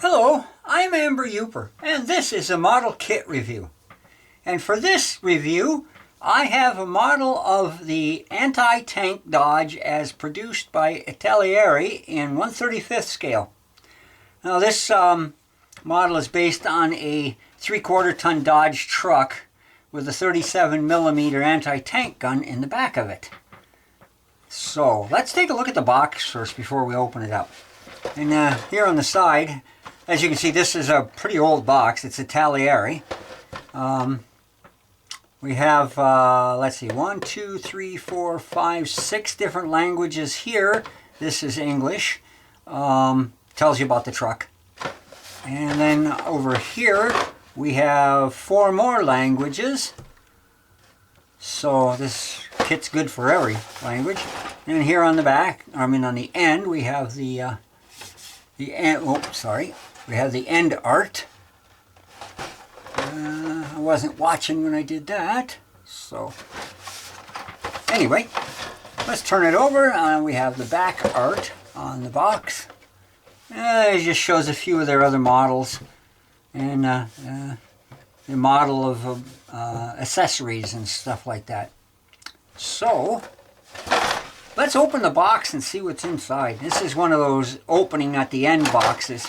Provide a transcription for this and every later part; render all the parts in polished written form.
Hello, I'm Amber Uper, and this is a model kit review. And for this review, I have a model of the anti-tank Dodge as produced by Italeri in 1/35th scale. Now this model is based on a 3/4 ton Dodge truck with a 37mm anti-tank gun in the back of it. So let's take a look at the box first before we open it up. And here on the side, as you can see, this is a pretty old box. It's Italeri. We have, let's see, 1, 2, 3, 4, 5, 6 different languages here. This is English. Tells you about the truck. And then over here, we have 4 more languages. So this kit's good for every language. And here on the back, on the end, we have the end. Oh, sorry. We have the end art. I wasn't watching when I did that. So anyway, let's turn it over. We have the back art on the box. It just shows a few of their other models and the model of accessories and stuff like that. So let's open the box and see what's inside. This is one of those opening at the end boxes.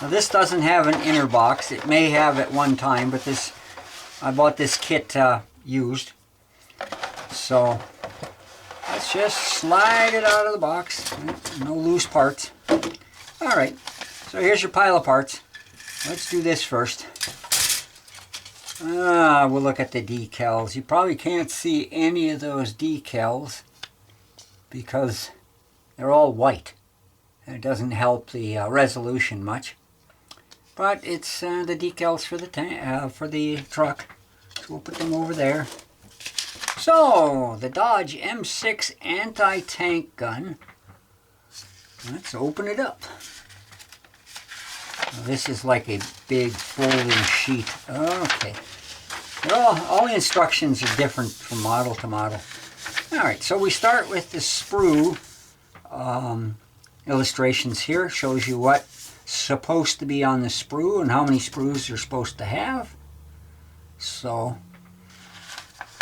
Now this doesn't have an inner box. It may have at one time, but I bought this kit used. So let's just slide it out of the box. No loose parts. Alright, so here's your pile of parts. Let's do this first. We'll look at the decals. You probably can't see any of those decals because they're all white. It doesn't help the resolution much. But it's the decals for the truck. So we'll put them over there. So, the Dodge M6 anti-tank gun. Let's open it up. Now, this is like a big folding sheet. Okay. All the instructions are different from model to model. Alright, so we start with the sprue illustrations here. Shows you what's supposed to be on the sprue and how many sprues you're supposed to have. So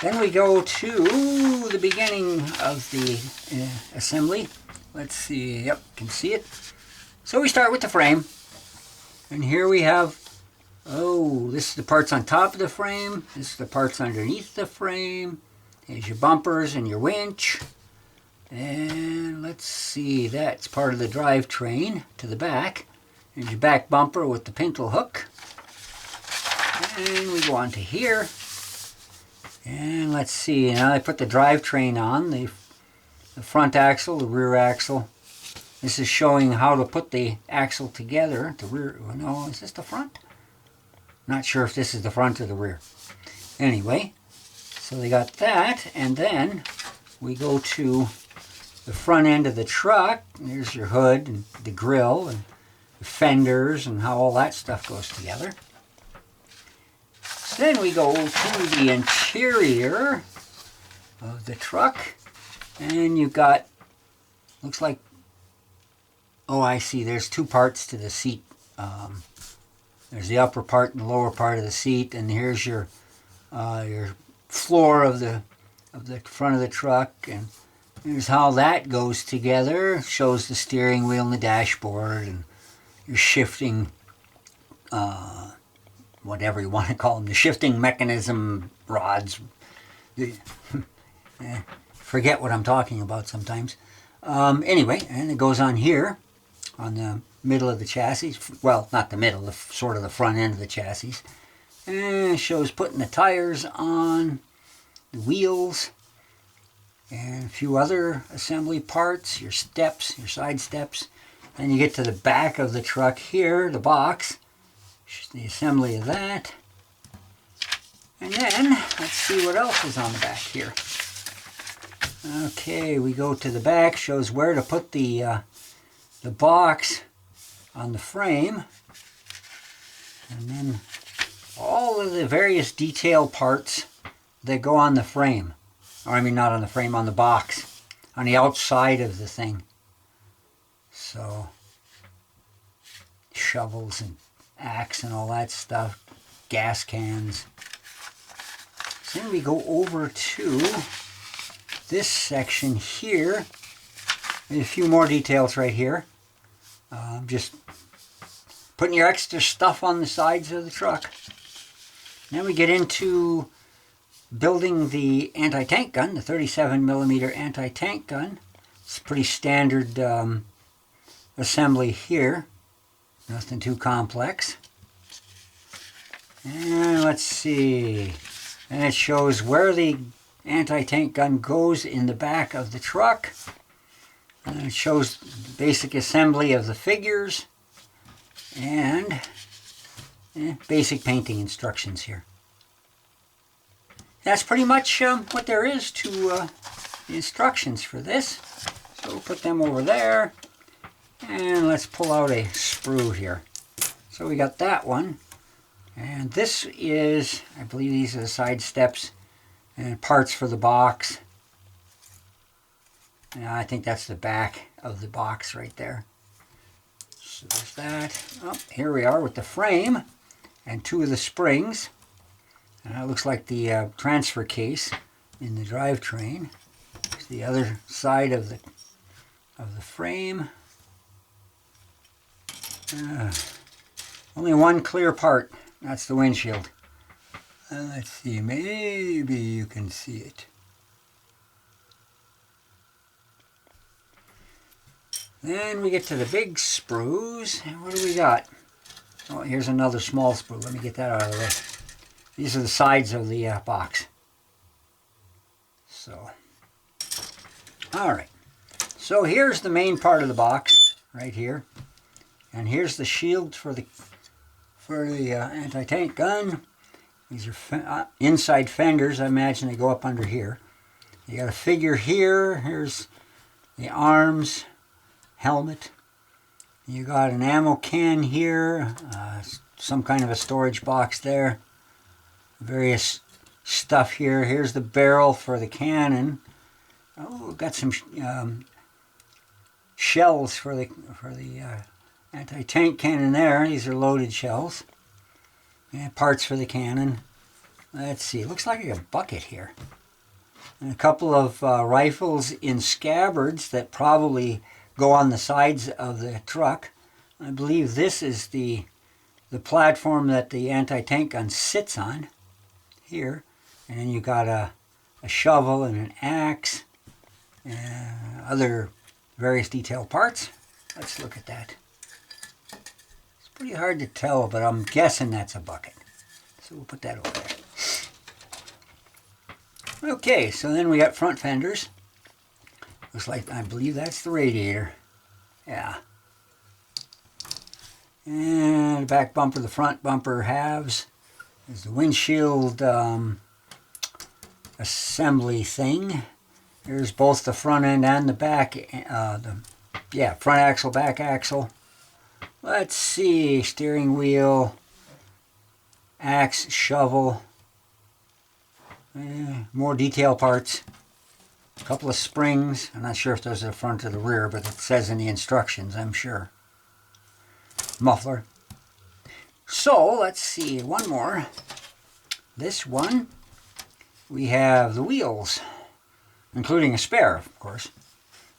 then we go to the beginning of the assembly. Let's see, yep, you can see it. So we start with the frame. And here we have, this is the parts on top of the frame. This is the parts underneath the frame. There's your bumpers and your winch. And let's see, that's part of the drivetrain to the back. There's your back bumper with the pintle hook. And we go on to here. And let's see, now I put the drivetrain on, the front axle, the rear axle. This is showing how to put the axle together. The rear, no, is this the front? Not sure if this is the front or the rear. Anyway, so they got that, and then we go to the front end of the truck. There's your hood and the grill and the fenders and how all that stuff goes together. Then we go to the interior of the truck, and you've got, looks like, I see, there's 2 parts to the seat. There's the upper part and the lower part of the seat, and here's your floor of the front of the truck, and here's how that goes together. Shows the steering wheel and the dashboard and your shifting, whatever you want to call them, the shifting mechanism rods. Forget what I'm talking about sometimes. Anyway, and it goes on here on the middle of the chassis. Well, not the middle, sort of the front end of the chassis. And it shows putting the tires on, the wheels, and a few other assembly parts, your steps, your side steps. Then you get to the back of the truck here, the box, the assembly of that. And then, let's see what else is on the back here. Okay, we go to the back, shows where to put the box on the frame. And then all of the various detail parts that go on the frame. Or I mean, not on the frame, on the box. On the outside of the thing. So shovels and axe and all that stuff, gas cans. So then we go over to this section here. There's a few more details right here. Just putting your extra stuff on the sides of the truck. Then we get into building the anti-tank gun, the 37mm anti-tank gun. It's a pretty standard assembly here. Nothing too complex. And let's see. And it shows where the anti-tank gun goes in the back of the truck. And it shows the basic assembly of the figures and basic painting instructions here. That's pretty much what there is to the instructions for this. So we'll put them over there. And let's pull out a sprue here. So we got that one. And this is, I believe these are the side steps and parts for the box. And I think that's the back of the box right there. So there's that. Oh, here we are with the frame and two of the springs. And that looks like the transfer case in the drivetrain. There's the other side of the frame. Only one clear part. That's the windshield. Let's see, maybe you can see it. Then we get to the big sprues. And what do we got? Oh, here's another small sprue. Let me get that out of the way. These are the sides of the box. So, all right. So here's the main part of the box, right here. And here's the shield for the anti-tank gun. These are inside fenders. I imagine they go up under here. You got a figure here. Here's the arms, helmet. You got an ammo can here. Some kind of a storage box there. Various stuff here. Here's the barrel for the cannon. Oh, we've got some shells for the anti-tank cannon there. These are loaded shells. And parts for the cannon. Let's see. It looks like a bucket here. And a couple of rifles in scabbards that probably go on the sides of the truck. I believe this is the platform that the anti-tank gun sits on. Here. And then you got a shovel and an axe. And other various detailed parts. Let's look at that. Pretty hard to tell, but I'm guessing that's a bucket. So we'll put that over there. Okay, so then we got front fenders. Looks like, I believe that's the radiator. Yeah. And the back bumper, the front bumper halves. There's the windshield assembly thing. There's both the front end and the back. Front axle, back axle. Let's see, steering wheel, axe, shovel, more detail parts, a couple of springs. I'm not sure if those are the front or the rear, but it says in the instructions, I'm sure. Muffler. So, let's see, one more. This one, we have the wheels, including a spare, of course.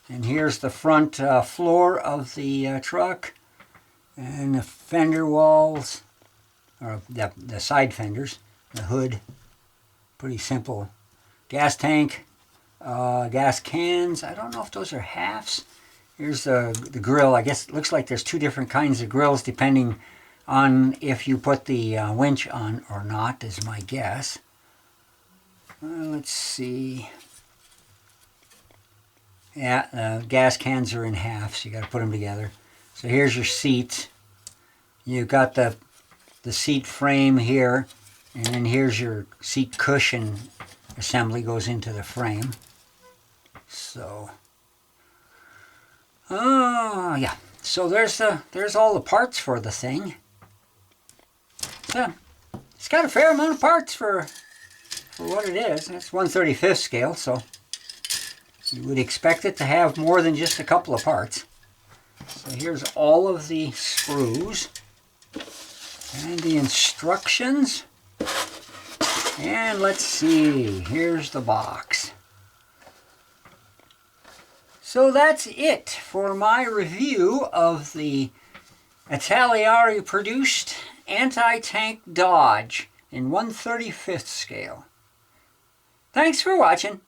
And here's the front floor of the truck. And the fender walls, or the side fenders, the hood, pretty simple. Gas tank, gas cans. I don't know if those are halves. Here's the grill. I guess it looks like there's two different kinds of grills depending on if you put the winch on or not, is my guess. Let's see. Yeah, gas cans are in half, so you got to put them together. So here's your seats. You've got the seat frame here, and then here's your seat cushion assembly goes into the frame. So, yeah. So there's all the parts for the thing. So it's got a fair amount of parts for what it is. It's 1/35 scale, so you would expect it to have more than just a couple of parts. So here's all of the sprues. And the instructions. And let's see, here's the box. So that's it for my review of the Italeri produced anti-tank Dodge in 1/35th scale. Thanks for watching.